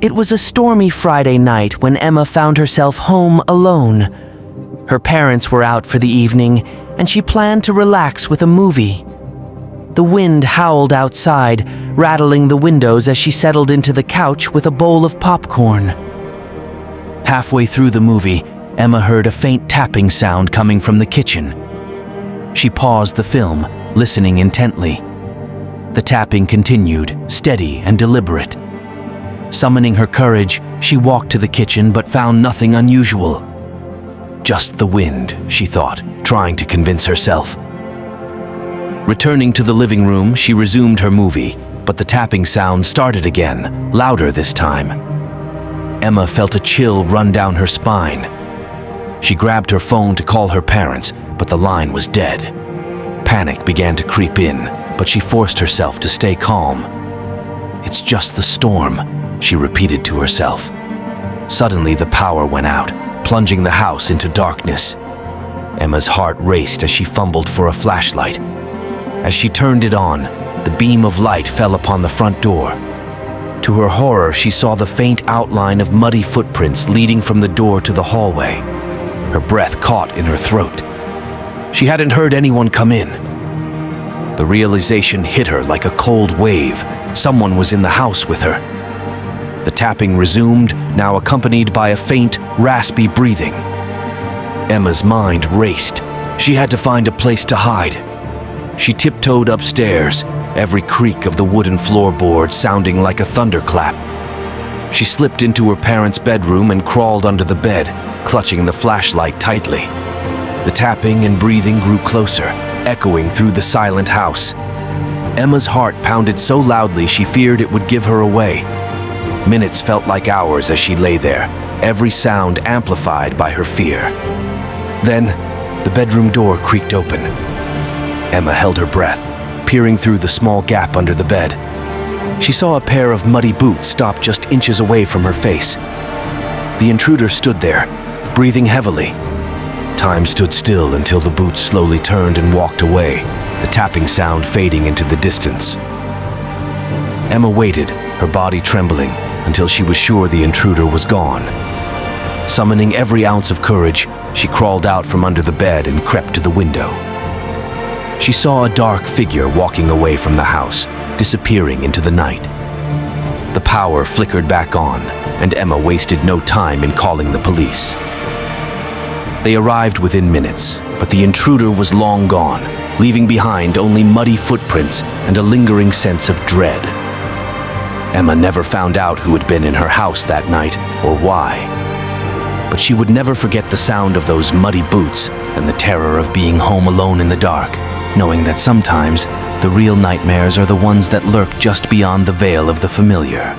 It was a stormy Friday night when Emma found herself home alone. Her parents were out for the evening, and she planned to relax with a movie. The wind howled outside, rattling the windows as she settled into the couch with a bowl of popcorn. Halfway through the movie, Emma heard a faint tapping sound coming from the kitchen. She paused the film, listening intently. The tapping continued, steady and deliberate. Summoning her courage, she walked to the kitchen but found nothing unusual. Just the wind, she thought, trying to convince herself. Returning to the living room, she resumed her movie, but the tapping sound started again, louder this time. Emma felt a chill run down her spine. She grabbed her phone to call her parents, but the line was dead. Panic began to creep in, but she forced herself to stay calm. "It's just the storm," she repeated to herself. Suddenly, the power went out, plunging the house into darkness. Emma's heart raced as she fumbled for a flashlight. As she turned it on, the beam of light fell upon the front door. To her horror, she saw the faint outline of muddy footprints leading from the door to the hallway. Her breath caught in her throat. She hadn't heard anyone come in. The realization hit her like a cold wave. Someone was in the house with her. The tapping resumed, now accompanied by a faint, raspy breathing. Emma's mind raced. She had to find a place to hide. She tiptoed upstairs, every creak of the wooden floorboard sounding like a thunderclap. She slipped into her parents' bedroom and crawled under the bed, clutching the flashlight tightly. The tapping and breathing grew closer, echoing through the silent house. Emma's heart pounded so loudly she feared it would give her away. Minutes felt like hours as she lay there, every sound amplified by her fear. Then, the bedroom door creaked open. Emma held her breath, peering through the small gap under the bed. She saw a pair of muddy boots stop just inches away from her face. The intruder stood there, breathing heavily. Time stood still until the boots slowly turned and walked away, the tapping sound fading into the distance. Emma waited, her body trembling, until she was sure the intruder was gone. Summoning every ounce of courage, she crawled out from under the bed and crept to the window. She saw a dark figure walking away from the house, disappearing into the night. The power flickered back on, and Emma wasted no time in calling the police. They arrived within minutes, but the intruder was long gone, leaving behind only muddy footprints and a lingering sense of dread. Emma never found out who had been in her house that night or why. But she would never forget the sound of those muddy boots and the terror of being home alone in the dark, knowing that sometimes the real nightmares are the ones that lurk just beyond the veil of the familiar.